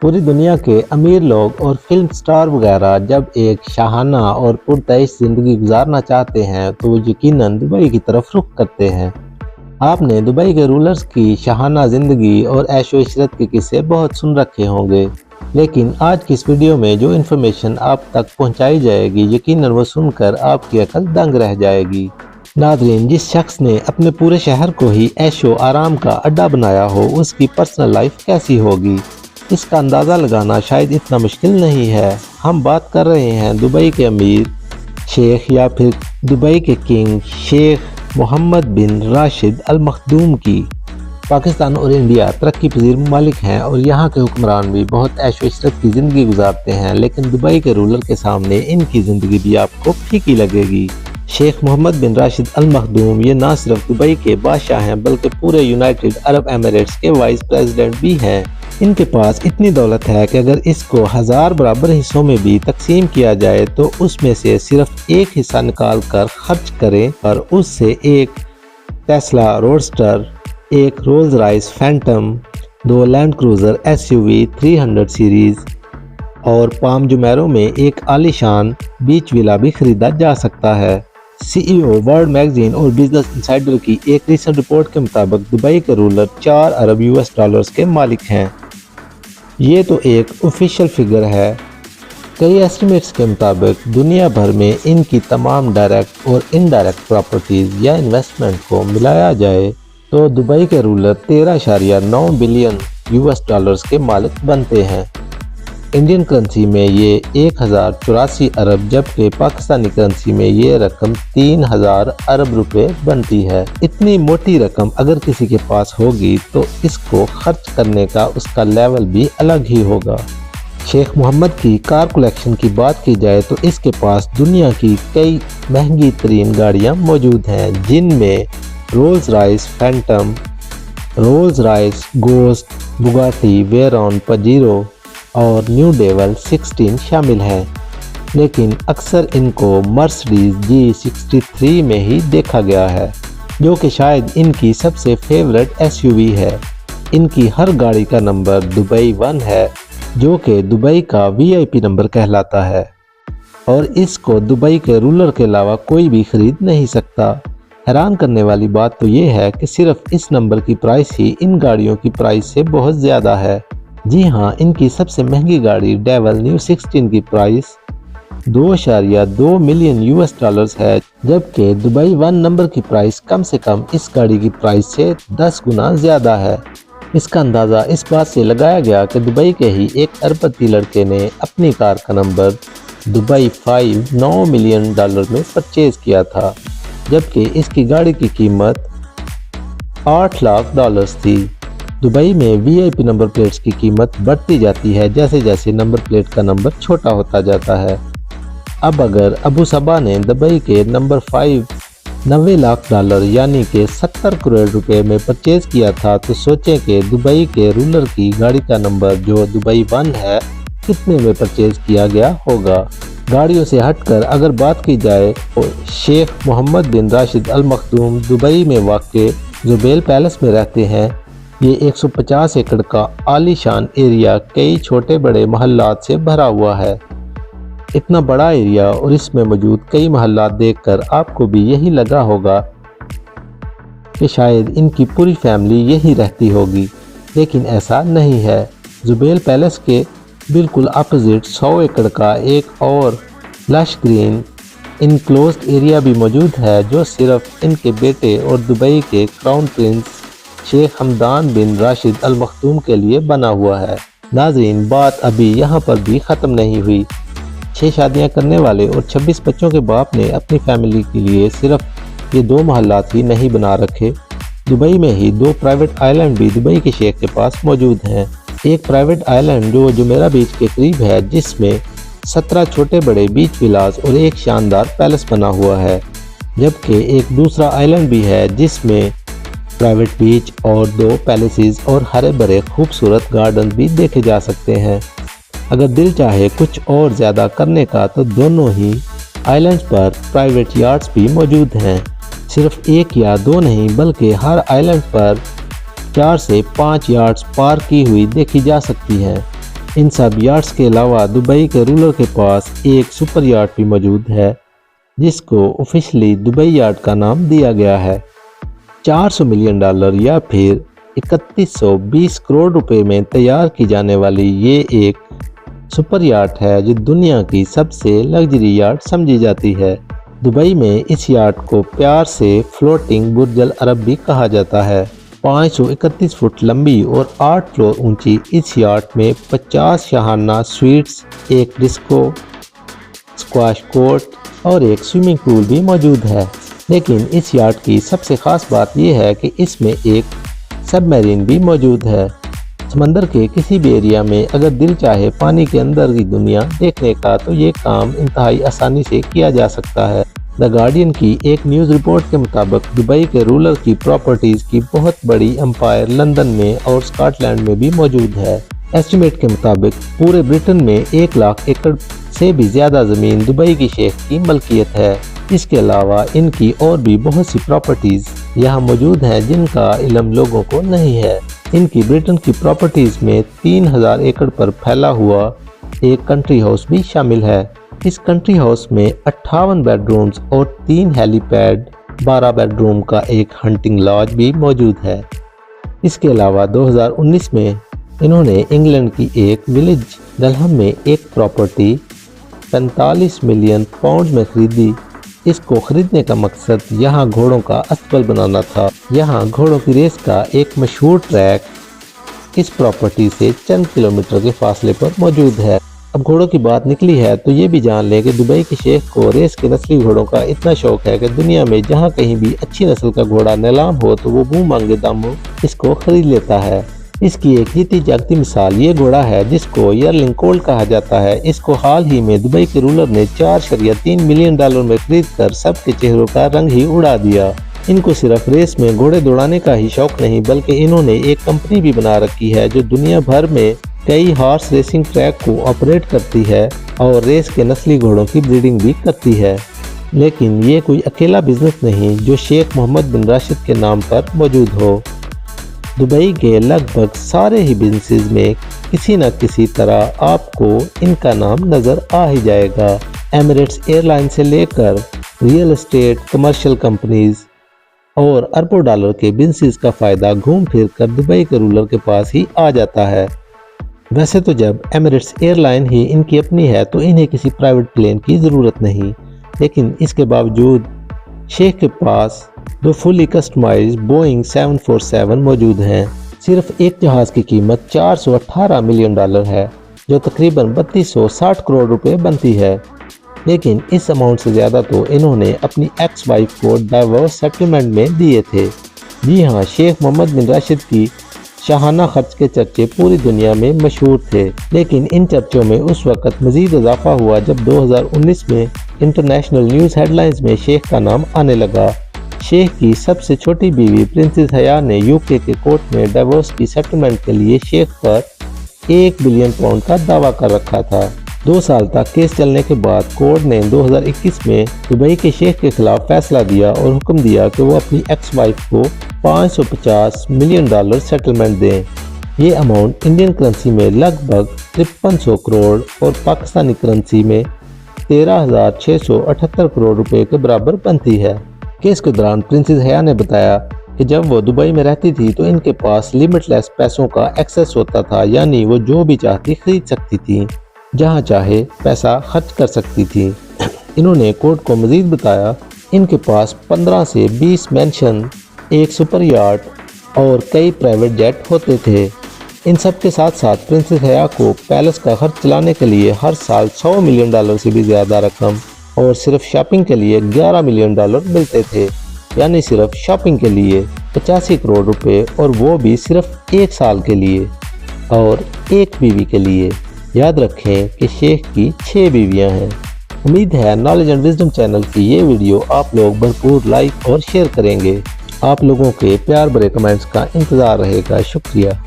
पूरी दुनिया के अमीर लोग और फिल्म स्टार वगैरह जब एक शाहाना और पुरतैश ज़िंदगी गुजारना चाहते हैं तो वो यकीनन दुबई की तरफ रुख करते हैं। आपने दुबई के रूलर्स की शाहाना ज़िंदगी और ऐशो इशरत के किस्से बहुत सुन रखे होंगे, लेकिन आज की इस वीडियो में जो इन्फॉर्मेशन आप तक पहुंचाई जाएगी यकीनन वो सुनकर आपकी अकल दंग रह जाएगी। नाज़रीन, जिस शख्स ने अपने पूरे शहर को ही ऐशो आराम का अड्डा बनाया हो उसकी पर्सनल लाइफ कैसी होगी, इसका अंदाज़ा लगाना शायद इतना मुश्किल नहीं है। हम बात कर रहे हैं दुबई के अमीर शेख या फिर दुबई के किंग शेख मोहम्मद बिन राशिद अल मखदूम की। पाकिस्तान और इंडिया तरक्की पजीर ममालिक हैं और यहाँ के हुक्मरान भी बहुत ऐशो इशरत की ज़िंदगी गुजारते हैं, लेकिन दुबई के रूलर के सामने इनकी ज़िंदगी भी आपको फीकी लगेगी। शेख मोहम्मद बिन राशिद अल मखदूम ये ना सिर्फ दुबई के बादशाह हैं बल्कि पूरे यूनाइटेड अरब एमिरेट्स के वाइस प्रेसिडेंट भी हैं। इनके पास इतनी दौलत है कि अगर इसको 1000 बराबर हिस्सों में भी तकसीम किया जाए तो उसमें से सिर्फ एक हिस्सा निकाल कर खर्च करें और उससे एक टेस्ला रोडस्टर, एक Rolls Royce Phantom, 2 land cruiser SUV 300 series और पाम जुमेरो में एक आलीशान बीच विला भी खरीदा जा सकता है। CEO वर्ल्ड मैगजीन और बिजनेस इंसाइडर की एक रिसेंट रिपोर्ट के मुताबिक दुबई के रूलर 4 अरब US के मालिक हैं। ये तो एक ऑफिशियल फिगर है। कई एस्टिमेट्स के मुताबिक दुनिया भर में इनकी तमाम डायरेक्ट और इनडायरेक्ट प्रॉपर्टीज या इन्वेस्टमेंट को मिलाया जाए तो दुबई के रूलर 13.9 बिलियन US के मालिक बनते हैं। इंडियन करेंसी में ये 1084 अरब जबकि पाकिस्तानी करेंसी में ये रकम 3000 अरब रुपए बनती है। इतनी मोटी रकम अगर किसी के पास होगी तो इसको खर्च करने का उसका लेवल भी अलग ही होगा। शेख मोहम्मद की कार कलेक्शन की बात की जाए तो इसके पास दुनिया की कई महंगी तरीन गाड़ियाँ मौजूद हैं, जिनमें Rolls Royce Phantom, Rolls Royce ghost, Bugatti Veyron Pajero और न्यू डेवल 16 शामिल हैं, लेकिन अक्सर इनको मर्सिडीज G63 में ही देखा गया है, जो कि शायद इनकी सबसे फेवरेट SUV है। इनकी हर गाड़ी का नंबर दुबई 1 है, जो कि दुबई का VIP नंबर कहलाता है और इसको दुबई के रूलर के अलावा कोई भी खरीद नहीं सकता। हैरान करने वाली बात तो ये है कि सिर्फ इस नंबर की प्राइस ही इन गाड़ियों की प्राइस से बहुत ज़्यादा है। जी हाँ, इनकी सबसे महंगी गाड़ी डेवल न्यू 16 की प्राइस 2.2 मिलियन US है, जबकि दुबई 1 नंबर की प्राइस कम से कम इस गाड़ी की प्राइस से 10 गुना ज़्यादा है। इसका अंदाज़ा इस बात से लगाया गया कि दुबई के ही एक अरबपति लड़के ने अपनी कार का नंबर दुबई 5 $9 मिलियन में परचेज़ किया था, जबकि इसकी गाड़ी की कीमत $8 लाख थी। दुबई में VIP नंबर प्लेट्स की कीमत बढ़ती जाती है जैसे जैसे नंबर प्लेट का नंबर छोटा होता जाता है। अब अगर अबू सबा ने दुबई के नंबर 5 $90 लाख यानी कि 70 करोड़ रुपए में परचेज किया था तो सोचें कि दुबई के रूलर की गाड़ी का नंबर जो दुबई 1 है कितने में परचेज किया गया होगा। गाड़ियों से हटकर अगर बात की जाए तो शेख मोहम्मद बिन राशिद अल मखदूम दुबई में वाक़ जुबैल पैलेस में रहते हैं। ये 150 एकड़ का आलीशान एरिया कई छोटे बड़े महल्लात से भरा हुआ है। इतना बड़ा एरिया और इसमें मौजूद कई महल्लात देखकर आपको भी यही लगा होगा कि शायद इनकी पूरी फैमिली यही रहती होगी, लेकिन ऐसा नहीं है। जुबैल पैलेस के बिल्कुल अपोजिट 100 एकड़ का एक और लश ग्रीन इनक्लोज्ड एरिया भी मौजूद है, जो सिर्फ इनके बेटे और दुबई के क्राउन प्रिंस शेख हमदान बिन राशिद अल मखदूम के लिए बना हुआ है। नाज़रीन, बात अभी यहाँ पर भी ख़त्म नहीं हुई। 6 शादियाँ करने वाले और 26 बच्चों के बाप ने अपनी फैमिली के लिए सिर्फ ये 2 महल्लात ही नहीं बना रखे। दुबई में ही 2 प्राइवेट आइलैंड भी दुबई के शेख के पास मौजूद हैं। एक प्राइवेट आइलैंड जो जुमेरा बीच के करीब है, जिसमें 17 छोटे बड़े बीच विलास और एक शानदार पैलेस बना हुआ है, जबकि एक दूसरा आइलैंड भी है जिसमें प्राइवेट बीच और 2 पैलेसेस और हरे भरे खूबसूरत गार्डन भी देखे जा सकते हैं। अगर दिल चाहे कुछ और ज़्यादा करने का तो दोनों ही आइलैंड्स पर प्राइवेट यार्ड्स भी मौजूद हैं। सिर्फ 1 या 2 नहीं बल्कि हर आइलैंड पर 4 से 5 यार्ड्स पार्क की हुई देखी जा सकती हैं। इन सब यार्ड्स के अलावा दुबई के रूलर के पास एक सुपर यार्ड भी मौजूद है जिसको ऑफिशियली दुबई यार्ड का नाम दिया गया है। $400 मिलियन या फिर 3120 करोड़ रुपए में तैयार की जाने वाली ये एक सुपर यार्ड है जो दुनिया की सबसे लग्जरी यार्ड समझी जाती है। दुबई में इस यार्ड को प्यार से फ्लोटिंग बुर्ज अल अरब भी कहा जाता है। 531 फुट लंबी और 8 फ्लोर ऊंची इस यार्ड में 50 शाहाना स्वीट्स, एक डिस्को, स्क्वाश कोर्ट और एक स्विमिंग पूल भी मौजूद है। लेकिन इस यार्ड की सबसे खास बात यह है कि इसमें एक सबमरीन भी मौजूद है। समंदर के किसी भी एरिया में अगर दिल चाहे पानी के अंदर की दुनिया देखने का तो ये काम इंतहाई आसानी से किया जा सकता है। द गार्डियन की एक न्यूज़ रिपोर्ट के मुताबिक दुबई के रूलर की प्रॉपर्टीज़ की बहुत बड़ी एम्पायर लंदन में और स्कॉटलैंड में भी मौजूद है। एस्टिमेट के मुताबिक पूरे ब्रिटेन में 1 लाख एकड़ से भी ज़्यादा ज़मीन दुबई की शेख की मलकियत है। इसके अलावा इनकी और भी बहुत सी प्रॉपर्टीज़ यहाँ मौजूद हैं जिनका इल्म लोगों को नहीं है। इनकी ब्रिटेन की प्रॉपर्टीज़ में 3000 एकड़ पर फैला हुआ एक कंट्री हाउस भी शामिल है। इस कंट्री हाउस में 58 बेडरूम्स और 3 हेलीपैड, 12 बेडरूम का एक हंटिंग लॉज भी मौजूद है। इसके अलावा 2019 में इन्होंने इंग्लैंड की एक विलेज डलहम में एक प्रॉपर्टी 45 मिलियन पाउंड में खरीदी। इसको खरीदने का मकसद यहाँ घोड़ों का अस्तबल बनाना था। यहाँ घोड़ों की रेस का एक मशहूर ट्रैक इस प्रॉपर्टी से चंद किलोमीटर के फासले पर मौजूद है। अब घोड़ों की बात निकली है तो ये भी जान लें कि दुबई के शेख को रेस के नस्ली घोड़ों का इतना शौक है कि दुनिया में जहाँ कहीं भी अच्छी नस्ल का घोड़ा नीलाम हो तो वो मुंह मांगे दामों इसको खरीद लेता है। इसकी एक जीती जागती मिसाल ये घोड़ा है जिसको यर्लिंग कोल्ट कहा जाता है। इसको हाल ही में दुबई के रूलर ने $4.3 मिलियन में खरीद कर सबके चेहरों का रंग ही उड़ा दिया। इनको सिर्फ रेस में घोड़े दौड़ाने का ही शौक नहीं बल्कि इन्होंने एक कंपनी भी बना रखी है जो दुनिया भर में कई हॉर्स रेसिंग ट्रैक को ऑपरेट करती है और रेस के नस्ली घोड़ों की ब्रीडिंग भी करती है। लेकिन ये कोई अकेला बिजनेस नहीं जो शेख मोहम्मद बिन राशिद के नाम पर मौजूद हो। दुबई के लगभग सारे ही बिजनेस में किसी न किसी तरह आपको इनका नाम नज़र आ ही जाएगा। एमिरेट्स एयरलाइन से लेकर रियल एस्टेट, कमर्शियल कंपनीज और अरबों डॉलर के बिजनेस का फ़ायदा घूम फिर कर दुबई के रूलर के पास ही आ जाता है। वैसे तो जब एमिरेट्स एयरलाइन ही इनकी अपनी है तो इन्हें किसी प्राइवेट प्लेन की ज़रूरत नहीं, लेकिन इसके बावजूद शेख के पास 2 फुली कस्टमाइज्ड बोइंग 747 मौजूद हैं। सिर्फ एक जहाज़ की कीमत $418 मिलियन है जो तकरीबन 3260 करोड़ रुपए बनती है। लेकिन इस अमाउंट से ज़्यादा तो इन्होंने अपनी एक्स वाइफ को डाइवोर्स सेटलमेंट में दिए थे। जी हाँ, शेख मोहम्मद बिन राशिद की शाहाना खर्च के चर्चे पूरी दुनिया में मशहूर थे, लेकिन इन चर्चों में उस वक़्त मज़ीद इजाफा हुआ जब 2019 में इंटरनेशनल न्यूज़ हेडलाइंस में शेख का नाम आने लगा। शेख की सबसे छोटी बीवी प्रिंसेस हया ने यूके के कोर्ट में डिवोर्स की सेटलमेंट के लिए शेख पर 1 बिलियन पाउंड का दावा कर रखा था। 2 साल तक केस चलने के बाद कोर्ट ने 2021 में दुबई के शेख के खिलाफ फैसला दिया और हुक्म दिया कि वो अपनी एक्स वाइफ को $550 मिलियन सेटलमेंट दें। ये अमाउंट इंडियन करेंसी में लगभग 5300 करोड़ और पाकिस्तानी करेंसी में 13,678 करोड़ रुपए के बराबर बनती है। केस के दौरान प्रिंसेस हया ने बताया कि जब वो दुबई में रहती थी तो इनके पास लिमिटलेस पैसों का एक्सेस होता था, यानी वो जो भी चाहती खरीद सकती थी, जहां चाहे पैसा खर्च कर सकती थी। इन्होंने कोर्ट को मजीद बताया इनके पास 15 से 20 मैंशन, एक सुपर यार्ड और कई प्राइवेट जेट होते थे। इन सब के साथ साथ प्रिंसेस हया को पैलेस का खर्च चलाने के लिए हर साल $100 मिलियन से भी ज़्यादा रकम और सिर्फ शॉपिंग के लिए $11 मिलियन मिलते थे, यानी सिर्फ शॉपिंग के लिए 85 करोड़ रुपए, और वो भी सिर्फ 1 साल के लिए और 1 बीवी के लिए। याद रखें कि शेख की 6 बीवियां हैं। उम्मीद है नॉलेज एंड विजडम चैनल की ये वीडियो आप लोग भरपूर लाइक और शेयर करेंगे। आप लोगों के प्यार भरे कमेंट्स का इंतज़ार रहेगा। शुक्रिया।